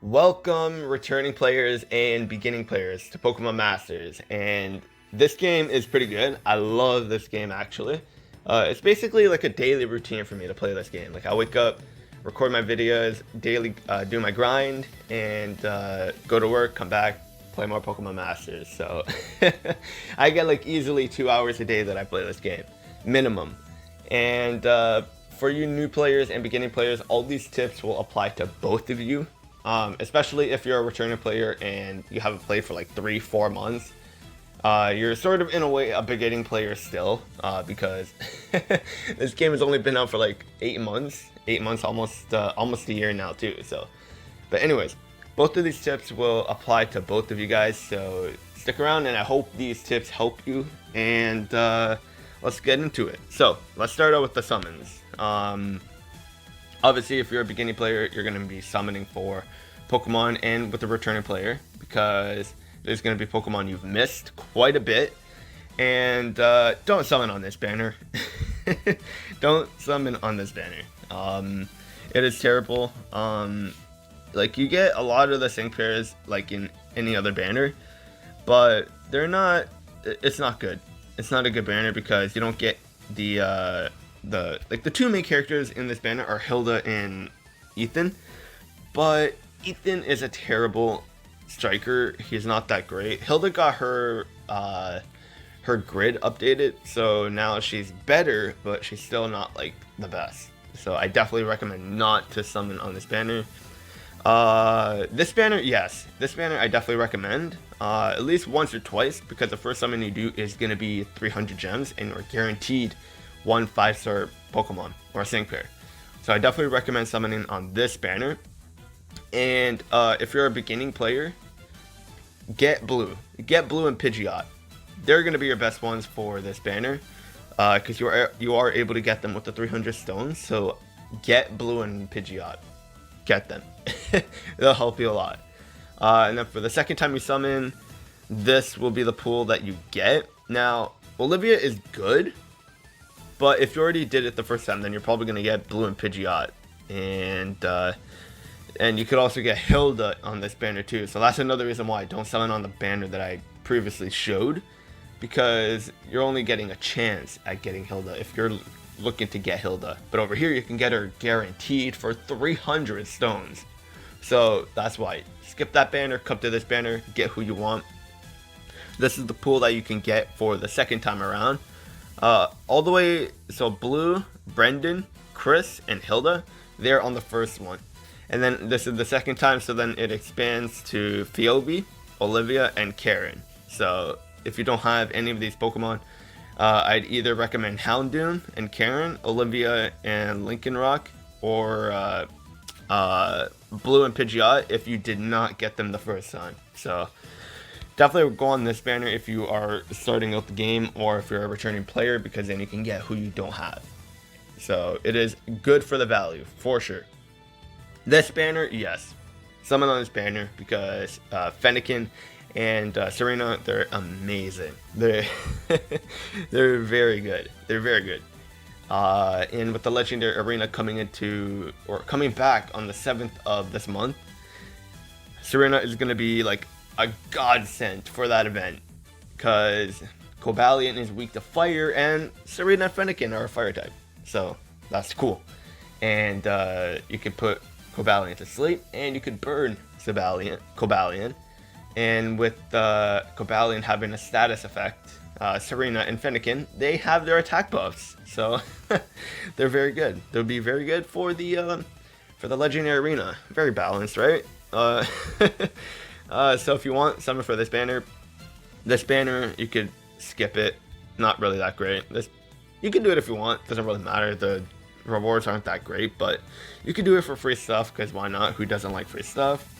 Welcome, returning players and beginning players, to Pokemon Masters. And this game is pretty good. I love this game, actually. It's basically like a daily routine for me to play this game. Like, I wake up, record my videos, daily, do my grind, and go to work, come back, play more Pokemon Masters. So I get like easily 2 hours a day that I play this game, minimum. And for you new players and beginning players, all these tips will apply to both of you. Especially if you're a returning player and you haven't played for like 3-4 months. You're sort of in a way a beginning player still, because this game has only been out for like 8 months. 8 months, almost a year now too. So, but anyways, both of these tips will apply to both of you guys. So stick around, and I hope these tips help you. And let's get into it. So let's start out with the summons. Obviously, if you're a beginning player, you're going to be summoning for Pokemon and with a returning player, because there's going to be Pokemon you've missed quite a bit. And don't summon on this banner. Don't summon on this banner. It is terrible. Like, you get a lot of the sync pairs like in any other banner, but they're not. It's not good. It's not a good banner because you don't get the two main characters in this banner are Hilda and Ethan, but Ethan is a terrible striker. He's not that great. Hilda got her grid updated, so now she's better, but she's still not like the best. So I definitely recommend not to summon on this banner. This banner, yes, this banner I definitely recommend at least once or twice, because the first summon you do is going to be 300 gems, and you're guaranteed one 5-star Pokemon or a sync pair. So I definitely recommend summoning on this banner. And if you're a beginning player, get blue and Pidgeot. They're going to be your best ones for this banner, because you are able to get them with the 300 stones. So get blue and Pidgeot, get them. They'll help you a lot. And then for the second time you summon, this will be the pool that you get. Now, Olivia is good, but if you already did it the first time, then you're probably going to get blue and Pidgeot. And you could also get Hilda on this banner too. So that's another reason why I don't summon on the banner that I previously showed, because you're only getting a chance at getting Hilda if you're looking to get Hilda. But over here, you can get her guaranteed for 300 stones. So that's why. Skip that banner, come to this banner, get who you want. This is the pool that you can get for the second time around. All the way, so Blue, Brendan, Chris, and Hilda, they're on the first one. And then this is the second time, so then it expands to Phoebe, Olivia, and Karen. So if you don't have any of these Pokemon, I'd either recommend Houndoom and Karen, Olivia and Lincoln Rock, or Blue and Pidgeot if you did not get them the first time. So definitely go on this banner if you are starting out the game, or if you're a returning player, because then you can get who you don't have. So it is good for the value, for sure. This banner, yes, summon on this banner, because Fennekin and Serena, they're amazing. They're they're very good. They're very good. And with the Legendary Arena coming back on the 7th of this month, Serena is going to be like a godsend for that event, because Cobalion is weak to fire, and Serena and Fennekin are a fire type, so that's cool. And you could put Cobalion to sleep, and you could burn Cobalion, and with Cobalion having a status effect, Serena and Fennekin, they have their attack buffs, so they're very good. They'll be very good for the Legendary Arena. Very balanced, right? So if you want summon for this banner, you could skip it. Not really that great. You can do it if you want. Doesn't really matter. The rewards aren't that great, but you can do it for free stuff, because why not? Who doesn't like free stuff?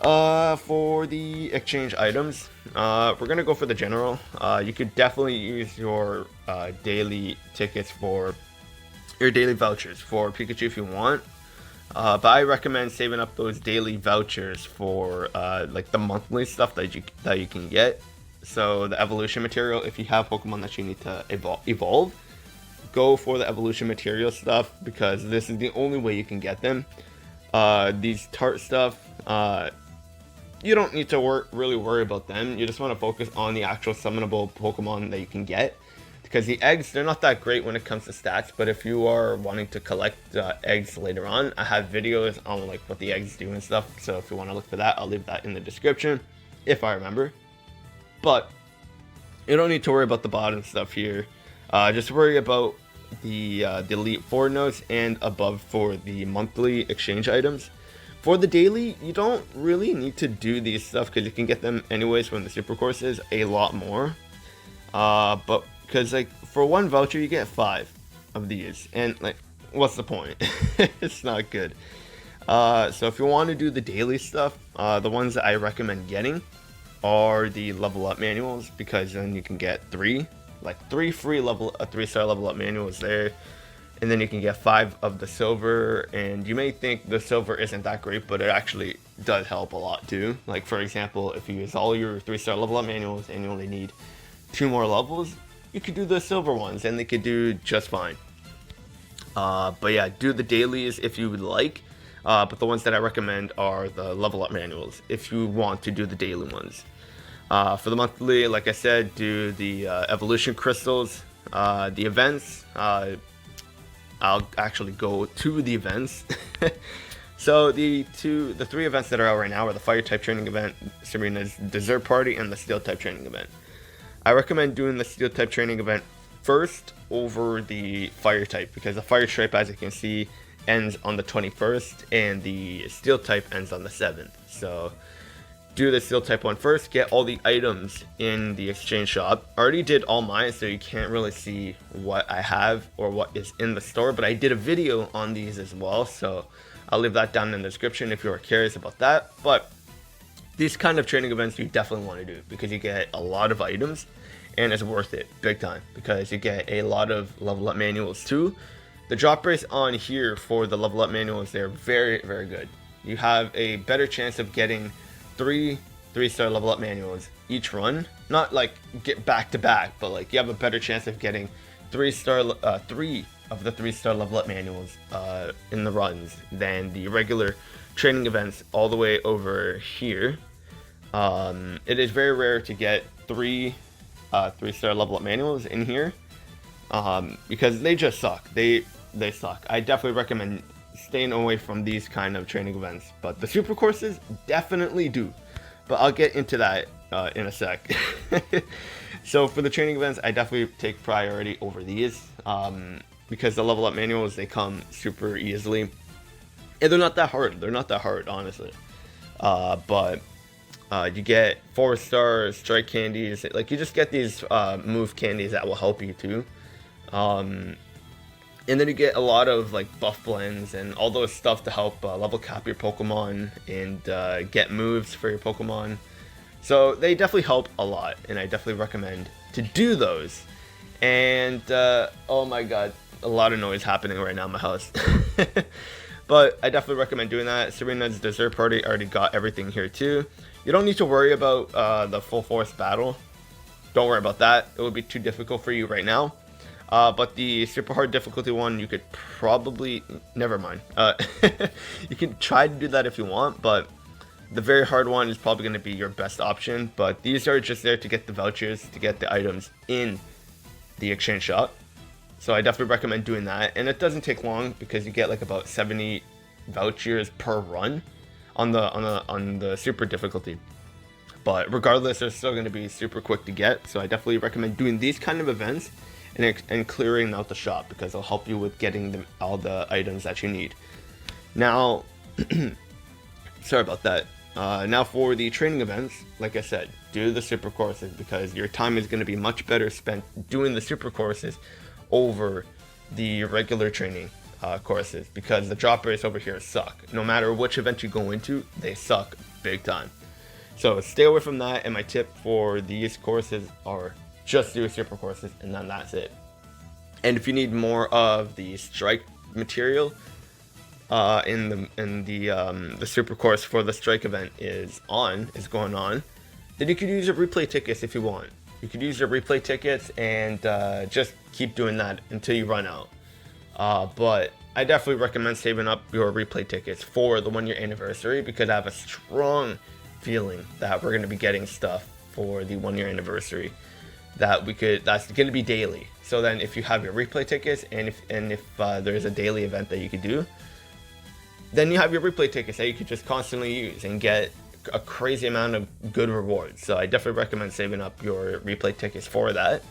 For the exchange items, we're gonna go for the general. You could definitely use your daily tickets for your daily vouchers for Pikachu if you want. But I recommend saving up those daily vouchers for like the monthly stuff that you can get. So the evolution material, if you have Pokemon that you need to evolve, go for the evolution material stuff, because this is the only way you can get them. These tart stuff, you don't need to really worry about them. You just want to focus on the actual summonable Pokemon that you can get. Because the eggs, they're not that great when it comes to stats, but if you are wanting to collect eggs later on, I have videos on like what the eggs do and stuff. So if you want to look for that, I'll leave that in the description, if I remember. But you don't need to worry about the bottom stuff here. Just worry about the Elite Four notes and above for the monthly exchange items. For the daily, you don't really need to do these stuff because you can get them anyways from the super courses a lot more. But because like for one voucher you get 5 of these, and like what's the point? It's not good. So if you want to do the daily stuff, the ones that I recommend getting are the level up manuals, because then you can get 3 free 3-star level up manuals there, and then you can get 5 of the silver. And you may think the silver isn't that great, but it actually does help a lot too. Like for example, if you use all your 3-star level up manuals and you only need 2 more levels, you could do the silver ones and they could do just fine. But yeah, do the dailies if you would like. But the ones that I recommend are the level up manuals if you want to do the daily ones. For the monthly, like I said, do the evolution crystals, the events. I'll actually go to the events. So the 3 events that are out right now are the fire type training event, Serena's dessert party, and the steel type training event. I recommend doing the steel type training event first over the fire type, because the fire type, as you can see, ends on the 21st and the steel type ends on the 7th. So do the steel type one first, get all the items in the exchange shop. I already did all mine, so you can't really see what I have or what is in the store, but I did a video on these as well, so I'll leave that down in the description if you are curious about that. But these kind of training events you definitely want to do, because you get a lot of items and it's worth it big time, because you get a lot of level up manuals too. The drop rates on here for the level up manuals, they're very, very good. You have a better chance of getting 3-star level up manuals each run. Not like get back to back, but like you have a better chance of getting 3 of the 3-star level up manuals in the runs than the regular training events all the way over here. It is very rare to get 3-star level up manuals in here, because they just suck. They suck. I definitely recommend staying away from these kind of training events, but the super courses definitely do. But I'll get into that in a sec. So for the training events, I definitely take priority over these, because the level up manuals, they come super easily. And they're not that hard, honestly. But you get 4-star strike candies. Like, you just get these move candies that will help you too. And then you get a lot of like buff blends and all those stuff to help level cap your Pokemon and get moves for your Pokemon. So they definitely help a lot, and I definitely recommend to do those. And oh my god, a lot of noise happening right now in my house. But I definitely recommend doing that. Serena's dessert party already got everything here too. You don't need to worry about the full force battle. Don't worry about that. It would be too difficult for you right now. But the super hard difficulty one, you could probably, never mind. You can try to do that if you want, but the very hard one is probably going to be your best option. But these are just there to get the vouchers, to get the items in the exchange shop. So I definitely recommend doing that. And it doesn't take long, because you get like about 70 vouchers per run on the super difficulty. But regardless, they're still going to be super quick to get. So I definitely recommend doing these kind of events and clearing out the shop, because it'll help you with getting all the items that you need. Now, sorry about that. Now for the training events, like I said, do the super courses, because your time is going to be much better spent doing the super courses over the regular training courses, because the drop rates over here suck. No matter which event you go into, they suck big time. So stay away from that, and my tip for these courses are just do super courses, and then that's it. And if you need more of the strike material in the super course for the strike event is going on, then you could use your replay tickets if you want. You could use your replay tickets and just keep doing that until you run out. But I definitely recommend saving up your replay tickets for the 1 year anniversary, because I have a strong feeling that we're going to be getting stuff for the 1 year anniversary that's going to be daily. So then if you have your replay tickets, and if there's a daily event that you could do, then you have your replay tickets that you could just constantly use and get a crazy amount of good rewards. So I definitely recommend saving up your replay tickets for that.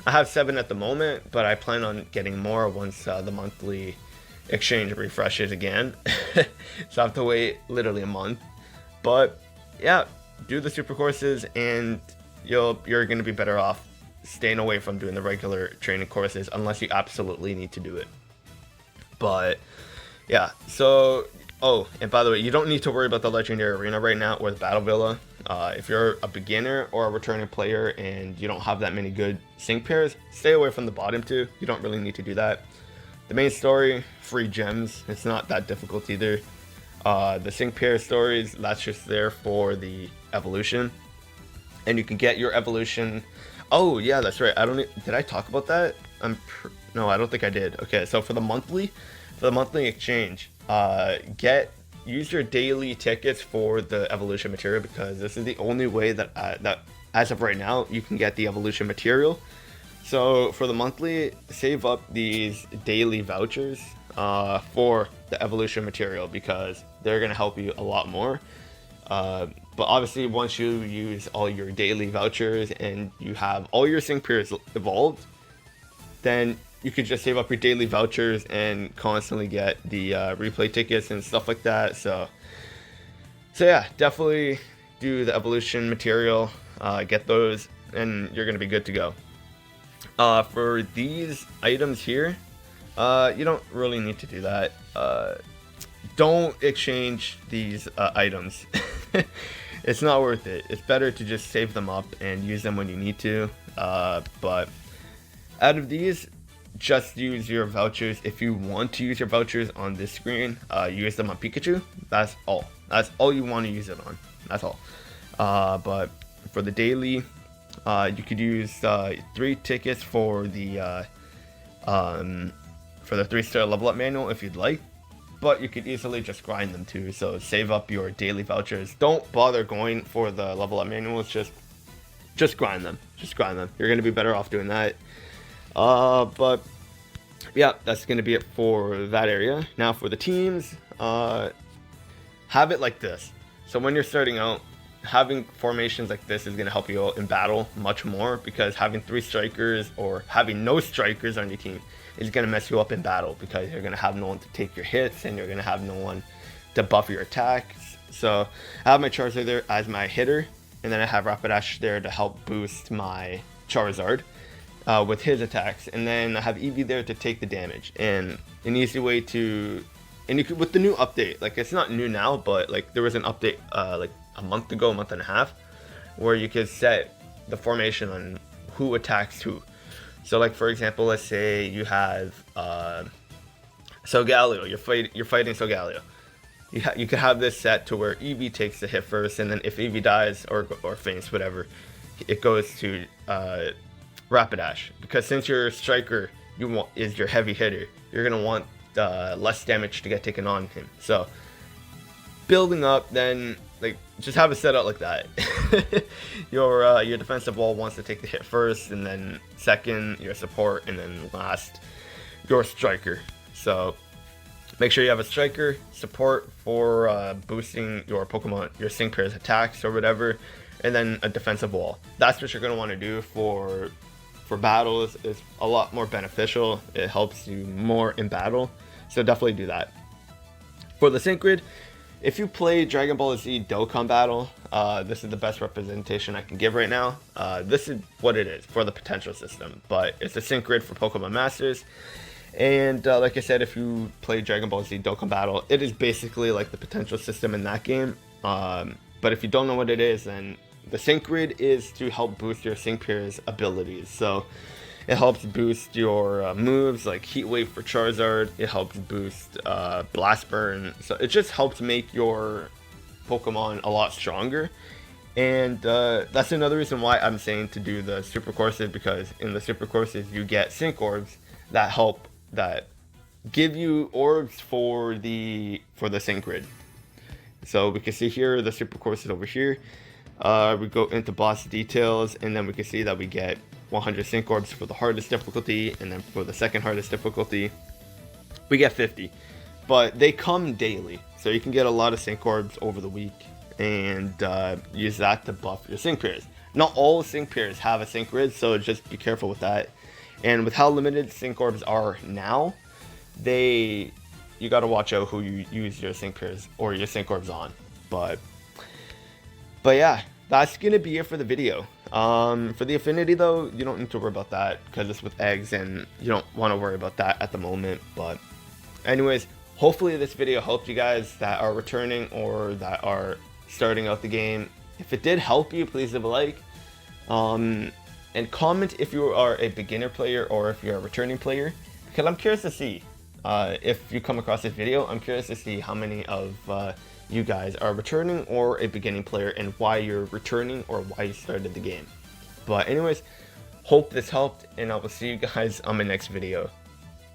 I have 7 at the moment, but I plan on getting more once the monthly exchange refreshes again. So I have to wait literally a month. But yeah, do the super courses and you're going to be better off staying away from doing the regular training courses unless you absolutely need to do it. But yeah, so and by the way, you don't need to worry about the legendary arena right now or the battle villa. If you're a beginner or a returning player and you don't have that many good sync pairs, stay away from the bottom 2. You don't really need to do that. The main story, free gems. It's not that difficult either. The sync pair stories, that's just there for the evolution, and you can get your evolution. Oh yeah, that's right. Did I talk about that? No, I don't think I did. Okay, so for the monthly exchange, use your daily tickets for the evolution material, because this is the only way that as of right now you can get the evolution material. So for the monthly, save up these daily vouchers for the evolution material, because they're gonna help you a lot more. But obviously, once you use all your daily vouchers and you have all your sync pairs evolved, then you could just save up your daily vouchers and constantly get the replay tickets and stuff like that. So yeah, definitely do the evolution material, get those, and you're gonna be good to go. For these items here, you don't really need to do that. Don't exchange these items. It's not worth it. It's better to just save them up and use them when you need to. But out of these, just use your vouchers. If you want to use your vouchers on this screen, use them on Pikachu. That's all. That's all you want to use it on. That's all. But for the daily, you could use 3 tickets for the 3-star level up manual if you'd like. But you could easily just grind them too, so save up your daily vouchers. Don't bother going for the level up manuals, just grind them. Just grind them. You're going to be better off doing that. But yeah, that's going to be it for that area. Now for the teams, have it like this. So when you're starting out, having formations like this is going to help you out in battle much more, because having 3 strikers or having no strikers on your team is going to mess you up in battle, because you're going to have no one to take your hits and you're going to have no one to buff your attacks. So I have my Charizard there as my hitter, and then I have Rapidash there to help boost my Charizard with his attacks, and then I have Eevee there to take the damage. And an easy way to, and you could, with the new update, like it's not new now, but like there was an update like a month ago, a month and a half, where you could set the formation on who attacks who. So like for example, let's say you have Solgaleo, you're fighting Solgaleo. You could have this set to where Eevee takes the hit first, and then if Eevee dies or faints, whatever, it goes to Rapidash. Because since your striker is your heavy hitter, you're gonna want less damage to get taken on him. So building up, then like just have it set up like that. Your defensive wall wants to take the hit first, and then second your support, and then last your striker. So make sure you have a striker, support for boosting your Pokemon, your sync pair's attacks or whatever, and then a defensive wall. That's what you're going to want to do for battles. It's a lot more beneficial. It helps you more in battle. So definitely do that. For the sync grid, if you play Dragon Ball Z Dokkan Battle, this is the best representation I can give right now. This is what it is for the potential system, but it's a sync grid for Pokemon Masters. And like I said, if you play Dragon Ball Z Dokkan Battle, it is basically like the potential system in that game. But if you don't know what it is, then the sync grid is to help boost your sync pair's abilities. So it helps boost your moves like Heat Wave for Charizard. It helps boost Blast Burn. So it just helps make your Pokemon a lot stronger. And that's another reason why I'm saying to do the super courses, because in the super courses you get sync orbs that help give you orbs for the sync grid. So we can see here the super courses over here. We go into boss details, and then we can see that we get 100 sync orbs for the hardest difficulty, and then for the second hardest difficulty, we get 50. But they come daily, so you can get a lot of sync orbs over the week and use that to buff your sync pairs. Not all sync pairs have a sync grid, so just be careful with that. And with how limited sync orbs are now, you gotta watch out who you use your sync pairs or your sync orbs on. But yeah, that's gonna be it for the video. For the affinity though, you don't need to worry about that because it's with eggs and you don't want to worry about that at the moment. But anyways, hopefully this video helped you guys that are returning or that are starting out the game. If it did help you, please leave a like. And comment if you are a beginner player or if you're a returning player, because I'm curious to see. If you come across this video, I'm curious to see how many of you guys are returning or a beginning player and why you're returning or why you started the game. But anyways, hope this helped, and I will see you guys on my next video.